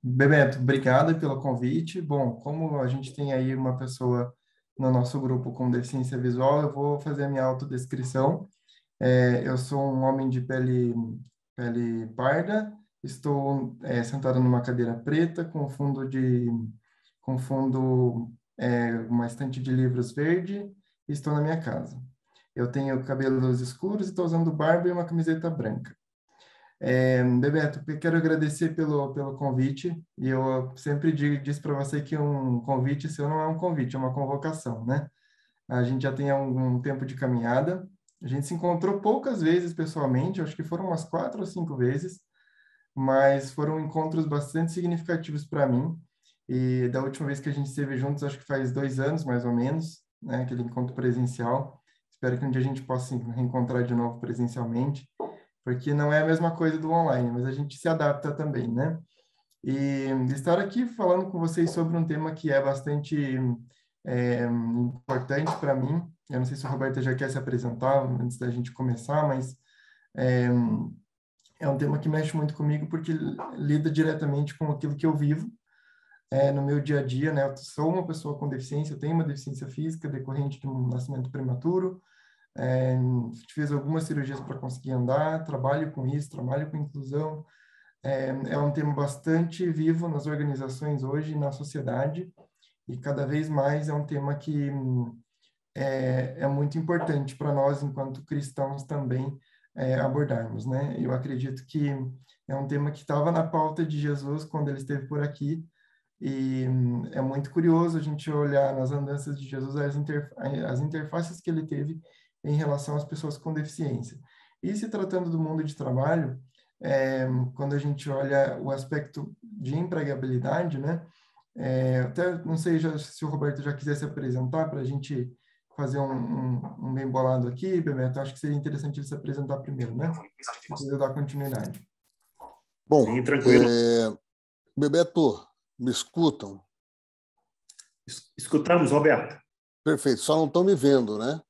Bebeto, obrigado pelo convite. Bom, como a gente tem aí uma pessoa no nosso grupo com deficiência visual, eu vou fazer a minha autodescrição. Eu sou um homem de pele parda, estou sentado numa cadeira preta com uma estante de livros verde e estou na minha casa. Eu tenho cabelos escuros e estou usando barba e uma camiseta branca. Bebeto, eu quero agradecer pelo convite, e eu sempre disse para você que um convite seu não é um convite, é uma convocação, né? A gente já tem algum tempo de caminhada, a gente se encontrou poucas vezes pessoalmente, acho que foram umas 4 ou 5 vezes, mas foram encontros bastante significativos para mim, e da última vez que a gente esteve juntos, acho que faz 2 anos, mais ou menos, né? Aquele encontro presencial. Espero que um dia a gente possa se reencontrar de novo presencialmente, porque não é a mesma coisa do online, mas a gente se adapta também, né? E estar aqui falando com vocês sobre um tema que é bastante importante para mim. Eu não sei se o Roberto já quer se apresentar antes da gente começar, mas é, é um tema que mexe muito comigo porque lida diretamente com aquilo que eu vivo no meu dia a dia, né? Eu sou uma pessoa com deficiência, eu tenho uma deficiência física decorrente de um nascimento prematuro, é, fiz algumas cirurgias para conseguir andar, trabalho com isso, trabalho com inclusão. É um tema bastante vivo nas organizações hoje, na sociedade, e cada vez mais é um tema que é muito importante para nós, enquanto cristãos, também abordarmos, né? Eu acredito que é um tema que estava na pauta de Jesus quando ele esteve por aqui, e é muito curioso a gente olhar nas andanças de Jesus as interfaces que ele teve em relação às pessoas com deficiência. E se tratando do mundo de trabalho, quando a gente olha o aspecto de empregabilidade, né? Até não sei se o Roberto já quiser se apresentar para a gente fazer um bem bolado aqui, Bebeto. Acho que seria interessante ele se apresentar primeiro, né? Depois eu dar continuidade. Bom, Sim, tranquilo. Bebeto, me escutam? Escutamos, Roberto. Perfeito, só não estão me vendo, né?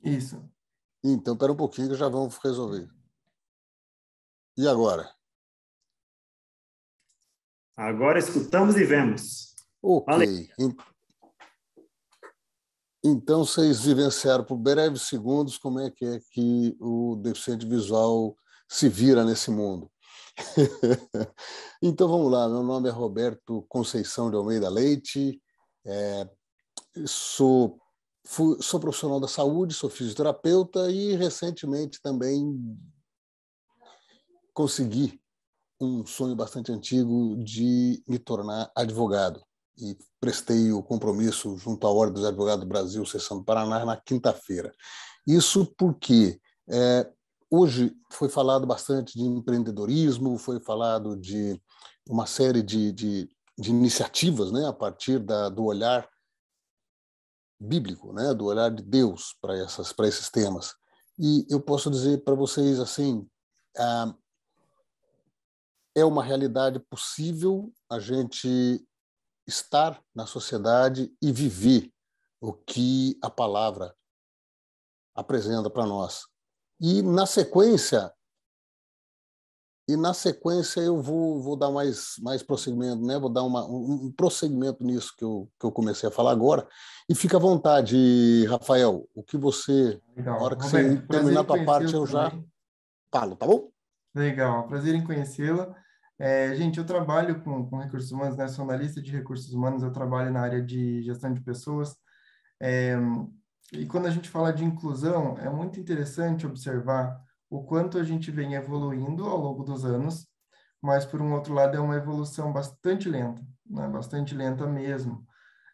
Isso. Então, espera um pouquinho que já vamos resolver. E agora? Agora escutamos e vemos. Valeu. Ok. Então, vocês vivenciaram por breves segundos como é que o deficiente visual se vira nesse mundo. Então, vamos lá. Meu nome é Roberto Conceição de Almeida Leite. Sou profissional da saúde, sou fisioterapeuta e, recentemente, também consegui um sonho bastante antigo de me tornar advogado. E prestei o compromisso junto à Ordem dos Advogados do Brasil, Seção do Paraná, na quinta-feira. Isso porque hoje foi falado bastante de empreendedorismo, foi falado de uma série de iniciativas, né, a partir do olhar bíblico, né, do olhar de Deus para esses temas. E eu posso dizer para vocês assim, é uma realidade possível a gente estar na sociedade e viver o que a palavra apresenta para nós. E na sequência eu vou dar mais prosseguimento, né? Vou dar um prosseguimento nisso que eu comecei a falar agora. E fica à vontade, Rafael, o que você, na Legal. hora que você Roberto, prazer terminar a em tua parte, conhecê-lo eu já também. falo, tá bom? Legal, prazer em conhecê-la. Gente, eu trabalho com recursos humanos, né? Sou analista de recursos humanos, eu trabalho na área de gestão de pessoas. É, e quando a gente fala de inclusão, é muito interessante observar o quanto a gente vem evoluindo ao longo dos anos, mas, por um outro lado, é uma evolução bastante lenta, né? Bastante lenta mesmo.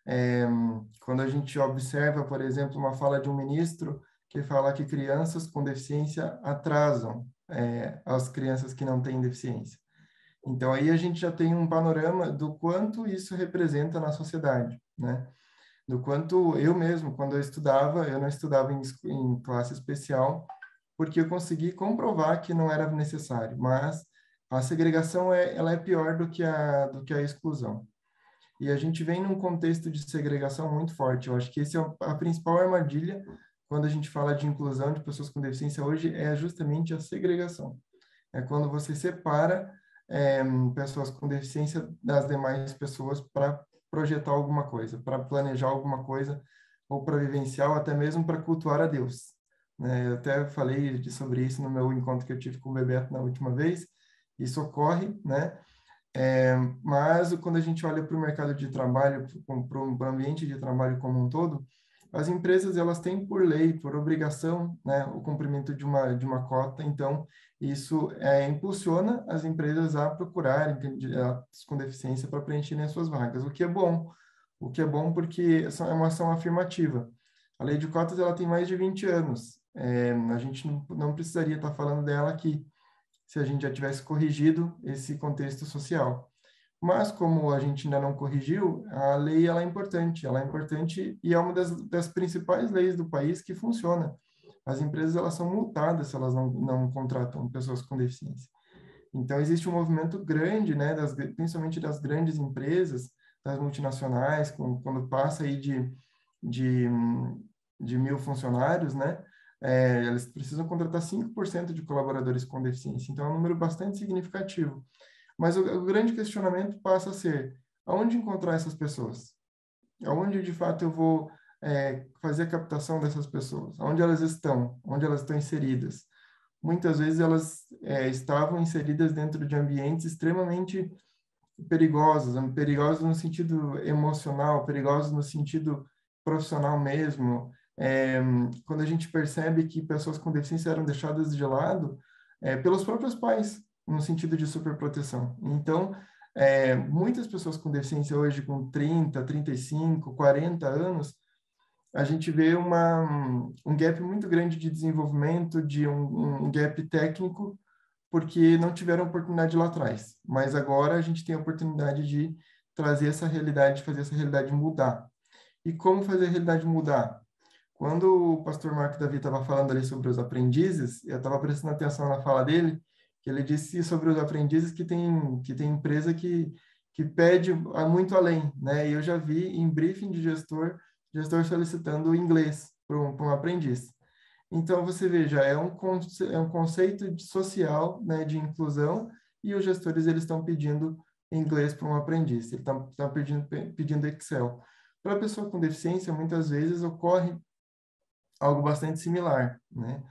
É, Quando a gente observa, por exemplo, uma fala de um ministro que fala que crianças com deficiência atrasam as crianças que não têm deficiência. Então, aí a gente já tem um panorama do quanto isso representa na sociedade, né? Do quanto eu mesmo, quando eu não estudava em classe especial, porque eu consegui comprovar que não era necessário, mas a segregação ela é pior do que a exclusão. E a gente vem num contexto de segregação muito forte. Eu acho que esse é a principal armadilha quando a gente fala de inclusão de pessoas com deficiência hoje, é justamente a segregação. É quando você separa pessoas com deficiência das demais pessoas para projetar alguma coisa, para planejar alguma coisa, ou para vivenciar, ou até mesmo para cultuar a Deus. Né? Eu até falei sobre isso no meu encontro que eu tive com o Bebeto na última vez. Isso ocorre, né? Mas quando a gente olha para o mercado de trabalho, para o ambiente de trabalho como um todo, as empresas elas têm por lei, por obrigação, né, o cumprimento de uma cota. Então isso impulsiona as empresas a procurarem candidatos com deficiência para preencherem as suas vagas, o que é bom porque é uma ação afirmativa. A lei de cotas ela tem mais de 20 anos. A gente não precisaria estar falando dela aqui se a gente já tivesse corrigido esse contexto social. Mas como a gente ainda não corrigiu, a lei ela é importante e é uma das principais leis do país que funciona. As empresas elas são multadas se elas não contratam pessoas com deficiência. Então existe um movimento grande, né, principalmente das grandes empresas, das multinacionais, quando passa aí de 1.000 funcionários, né, eles precisam contratar 5% de colaboradores com deficiência. Então é um número bastante significativo. Mas o grande questionamento passa a ser: aonde encontrar essas pessoas? Aonde, de fato, eu vou fazer a captação dessas pessoas? Onde elas estão? Onde elas estão inseridas? Muitas vezes elas estavam inseridas dentro de ambientes extremamente perigosos no sentido emocional, perigosos no sentido profissional mesmo. Quando a gente percebe que pessoas com deficiência eram deixadas de lado pelos próprios pais, no sentido de superproteção. Então, muitas pessoas com deficiência hoje, com 30, 35, 40 anos, a gente vê um gap muito grande de desenvolvimento, de um gap técnico, porque não tiveram oportunidade lá atrás. Mas agora a gente tem a oportunidade de trazer essa realidade, fazer essa realidade mudar. E como fazer a realidade mudar? Quando o pastor Marco Davi estava falando ali sobre os aprendizes, eu estava prestando atenção na fala dele, que ele disse sobre os aprendizes que tem empresa que pede muito além, né? E eu já vi em briefing de gestor solicitando inglês para um aprendiz. Então, você veja, é um conceito social, né, de inclusão, e os gestores eles estão pedindo inglês para um aprendiz, eles estão pedindo Excel. Para a pessoa com deficiência, muitas vezes ocorre algo bastante similar, né?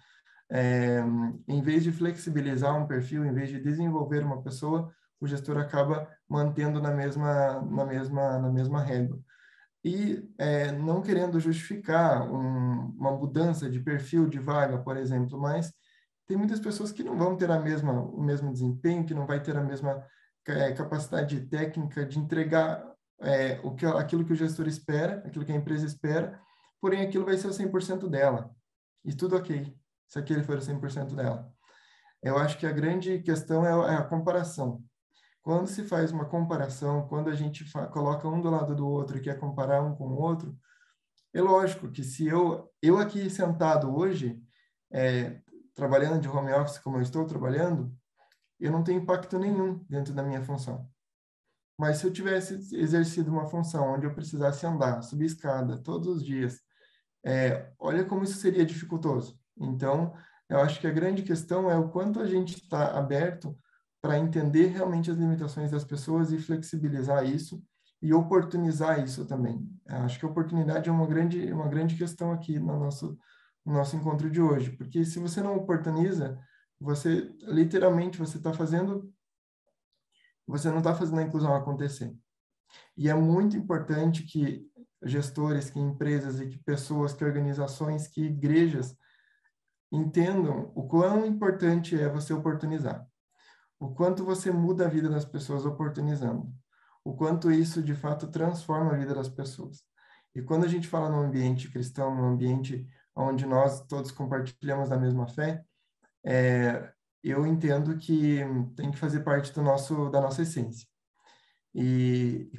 Em vez de flexibilizar um perfil, em vez de desenvolver uma pessoa, o gestor acaba mantendo na mesma régua. E não querendo justificar uma mudança de perfil de vaga, por exemplo, mas tem muitas pessoas que não vão ter o mesmo desempenho, que não vai ter a mesma capacidade técnica de entregar aquilo que o gestor espera, aquilo que a empresa espera, porém aquilo vai ser o 100% dela. E tudo ok, se aquele for o 100% dela. Eu acho que a grande questão é a comparação. Quando se faz uma comparação, quando a gente coloca um do lado do outro e quer comparar um com o outro, é lógico que se eu aqui sentado hoje, trabalhando de home office como eu estou trabalhando, eu não tenho impacto nenhum dentro da minha função. Mas se eu tivesse exercido uma função onde eu precisasse andar, subir escada todos os dias, olha como isso seria dificultoso. Então, eu acho que a grande questão é o quanto a gente está aberto para entender realmente as limitações das pessoas e flexibilizar isso e oportunizar isso também. Eu acho que a oportunidade é uma grande questão aqui no nosso encontro de hoje, porque se você não oportuniza, você literalmente você não está fazendo a inclusão acontecer. E é muito importante que gestores, que empresas e que pessoas, que organizações, que igrejas entendam o quão importante é você oportunizar. O quanto você muda a vida das pessoas oportunizando. O quanto isso, de fato, transforma a vida das pessoas. E quando a gente fala num ambiente cristão, num ambiente onde nós todos compartilhamos da mesma fé, eu entendo que tem que fazer parte da nossa essência. E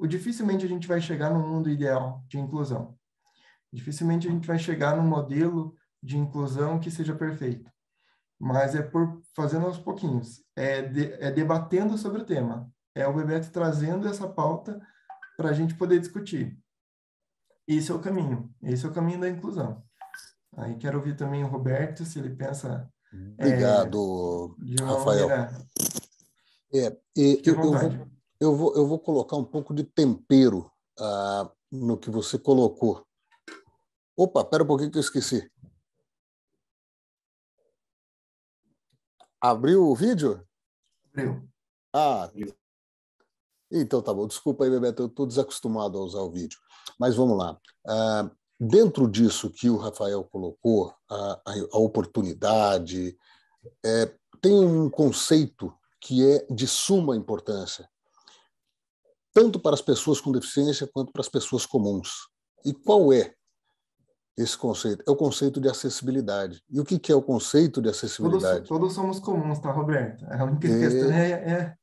dificilmente a gente vai chegar num mundo ideal de inclusão. Dificilmente a gente vai chegar num modelo de inclusão que seja perfeito. Mas é por fazendo aos pouquinhos, debatendo sobre o tema. É o Bebeto trazendo essa pauta para a gente poder discutir. Esse é o caminho da inclusão. Aí quero ouvir também o Roberto, se ele pensa Obrigado, de uma Rafael. maneira Fique à vontade. Eu vou colocar um pouco de tempero no que você colocou. Opa, espera um pouquinho que eu esqueci. Abriu o vídeo? Abriu. Então tá bom. Desculpa aí, Bebeto, eu estou desacostumado a usar o vídeo. Mas vamos lá. Dentro disso que o Rafael colocou, a oportunidade, tem um conceito que é de suma importância, tanto para as pessoas com deficiência quanto para as pessoas comuns. E qual é esse conceito? É o conceito de acessibilidade. E o que é o conceito de acessibilidade? Todos somos comuns, tá, Roberto? A única questão é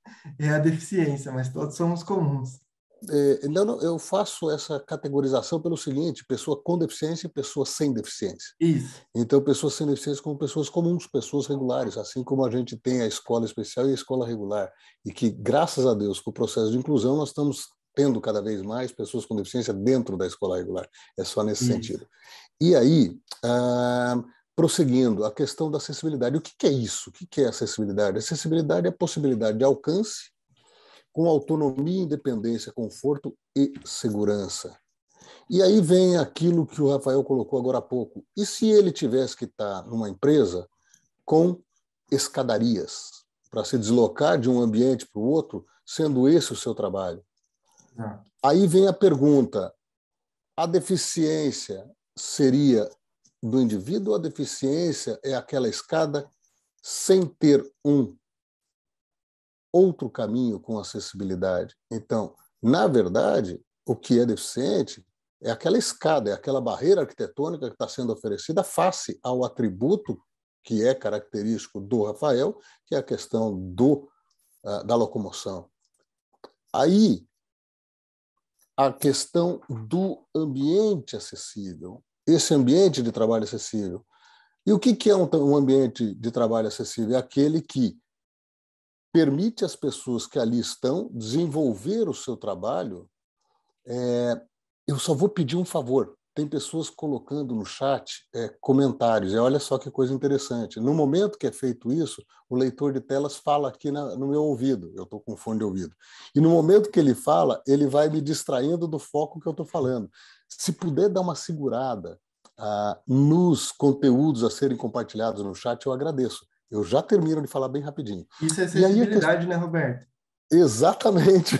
a deficiência, mas todos somos comuns. Não, eu faço essa categorização pelo seguinte: pessoa com deficiência e pessoa sem deficiência. Isso. Então, pessoas sem deficiência como pessoas comuns, pessoas regulares, assim como a gente tem a escola especial e a escola regular. E que, graças a Deus, com o processo de inclusão, nós estamos tendo cada vez mais pessoas com deficiência dentro da escola regular. É só nesse sentido. E aí, prosseguindo, a questão da acessibilidade. O que é isso? O que é acessibilidade? Acessibilidade é a possibilidade de alcance com autonomia, independência, conforto e segurança. E aí vem aquilo que o Rafael colocou agora há pouco. E se ele tivesse que estar numa empresa com escadarias para se deslocar de um ambiente para o outro, sendo esse o seu trabalho? Aí vem a pergunta: a deficiência seria do indivíduo ou a deficiência é aquela escada sem ter um outro caminho com acessibilidade? Então, na verdade, o que é deficiente é aquela escada, é aquela barreira arquitetônica que está sendo oferecida face ao atributo que é característico do Rafael, que é a questão da locomoção. Aí, a questão do ambiente acessível, esse ambiente de trabalho acessível. E o que é um ambiente de trabalho acessível? É aquele que permite às pessoas que ali estão desenvolver o seu trabalho. Eu só vou pedir um favor. Tem pessoas colocando no chat comentários. Olha só que coisa interessante. No momento que é feito isso, o leitor de telas fala aqui no meu ouvido. Eu estou com fone de ouvido. E no momento que ele fala, ele vai me distraindo do foco que eu estou falando. Se puder dar uma segurada nos conteúdos a serem compartilhados no chat, eu agradeço. Eu já termino de falar bem rapidinho. Isso é acessibilidade, né, Roberto? Exatamente.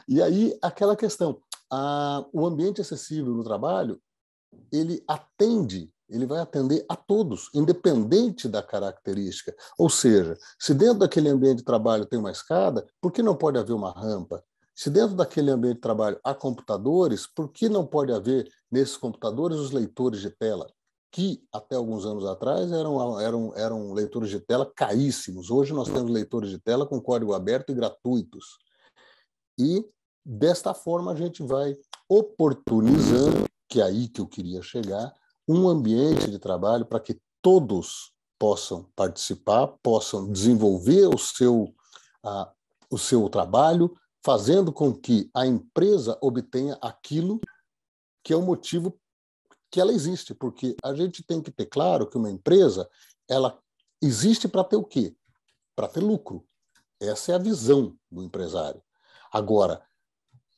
E aí, aquela questão. O ambiente acessível no trabalho, ele vai atender a todos, independente da característica. Ou seja, se dentro daquele ambiente de trabalho tem uma escada, por que não pode haver uma rampa? Se dentro daquele ambiente de trabalho há computadores, por que não pode haver nesses computadores os leitores de tela? Que até alguns anos atrás eram leitores de tela caríssimos. Hoje nós temos leitores de tela com código aberto e gratuitos. E desta forma a gente vai oportunizando, que é aí que eu queria chegar, um ambiente de trabalho para que todos possam participar, possam desenvolver o seu trabalho, fazendo com que a empresa obtenha aquilo que é o motivo que ela existe, porque a gente tem que ter claro que uma empresa, ela existe para ter o quê? Para ter lucro. Essa é a visão do empresário. Agora,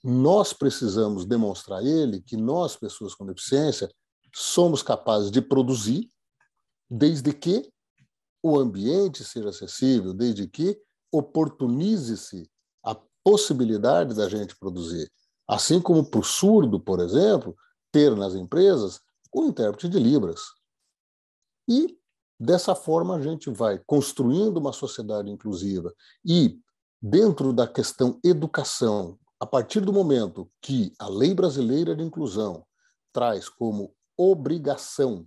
nós precisamos demonstrar a ele que nós, pessoas com deficiência, somos capazes de produzir, desde que o ambiente seja acessível, desde que oportunize-se a possibilidade da gente produzir. Assim como para o surdo, por exemplo, ter nas empresas o intérprete de Libras. E, dessa forma, a gente vai construindo uma sociedade inclusiva. E, dentro da questão educação, a partir do momento que a Lei Brasileira de Inclusão traz como obrigação,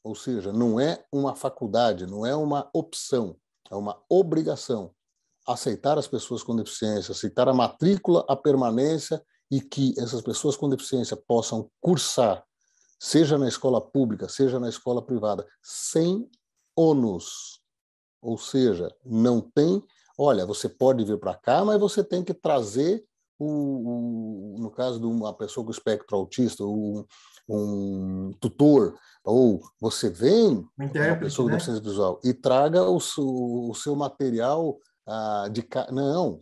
ou seja, não é uma faculdade, não é uma opção, é uma obrigação, aceitar as pessoas com deficiência, aceitar a matrícula, a permanência, e que essas pessoas com deficiência possam cursar, seja na escola pública, seja na escola privada, sem ônus. Ou seja, não tem, olha, você pode vir para cá, mas você tem que trazer, no caso de uma pessoa com espectro autista, um tutor, ou você vem, uma pessoa com deficiência visual, e traga o seu material Não,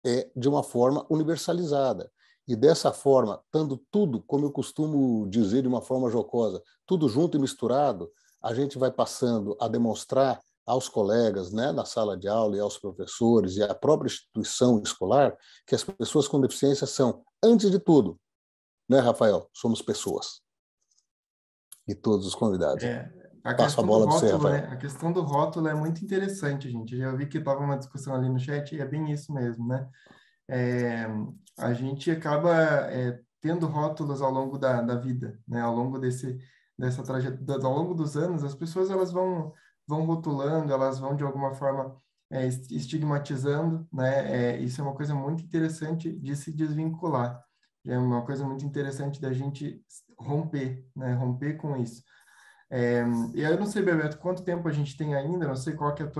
é de uma forma universalizada. E dessa forma, estando tudo, como eu costumo dizer de uma forma jocosa, tudo junto e misturado, a gente vai passando a demonstrar aos colegas, né, na sala de aula e aos professores e à própria instituição escolar que as pessoas com deficiência são, antes de tudo, né, Rafael? Somos pessoas. E todos os convidados. Passo a bola para você, Rafael. Né? A questão do rótulo é muito interessante, gente. Eu já vi que estava uma discussão ali no chat e é bem isso mesmo, né? A gente acaba tendo rótulos ao longo da vida, né? Ao longo dessa trajetória, ao longo dos anos, as pessoas elas vão rotulando, elas vão de alguma forma estigmatizando, né? Isso é uma coisa muito interessante de se desvincular. É uma coisa muito interessante da gente romper, né? Romper com isso. E aí eu não sei, Bebeto, quanto tempo a gente tem ainda, não sei qual que é a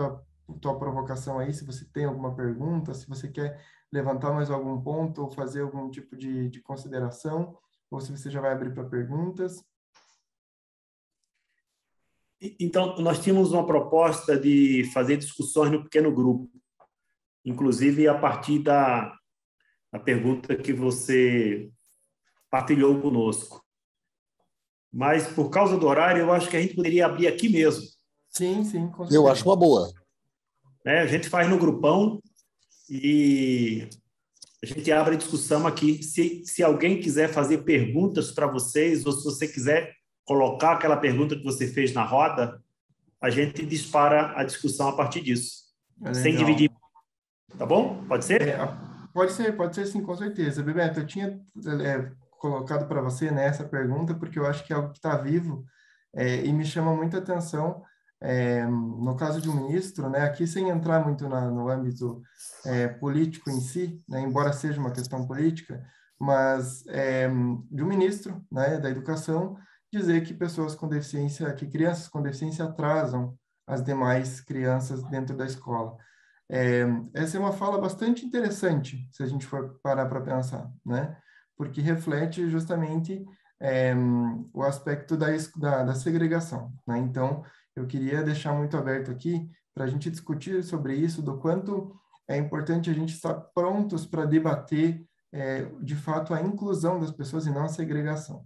tua provocação aí, se você tem alguma pergunta, se você quer levantar mais algum ponto ou fazer algum tipo de consideração, ou se você já vai abrir para perguntas. Então, nós tínhamos uma proposta de fazer discussões no pequeno grupo, inclusive a partir da pergunta que você partilhou conosco. Mas, por causa do horário, eu acho que a gente poderia abrir aqui mesmo. Sim, com certeza. Eu acho uma boa. A gente faz no grupão e a gente abre a discussão aqui. Se alguém quiser fazer perguntas para vocês, ou se você quiser colocar aquela pergunta que você fez na roda, a gente dispara a discussão a partir disso. Sem dividir. Tá bom? Pode ser? Pode ser sim, com certeza. Bebeto, eu tinha colocado para você, né, essa pergunta, porque eu acho que é algo que está vivo e me chama muita atenção. No caso de um ministro, né, aqui sem entrar muito no âmbito político em si, né, embora seja uma questão política, mas de um ministro, né, da educação dizer que pessoas com deficiência, que crianças com deficiência atrasam as demais crianças dentro da escola. Essa é uma fala bastante interessante, se a gente for parar para pensar, né, porque reflete justamente o aspecto da segregação, né, então eu queria deixar muito aberto aqui para a gente discutir sobre isso, do quanto é importante a gente estar prontos para debater, de fato, a inclusão das pessoas e não a segregação.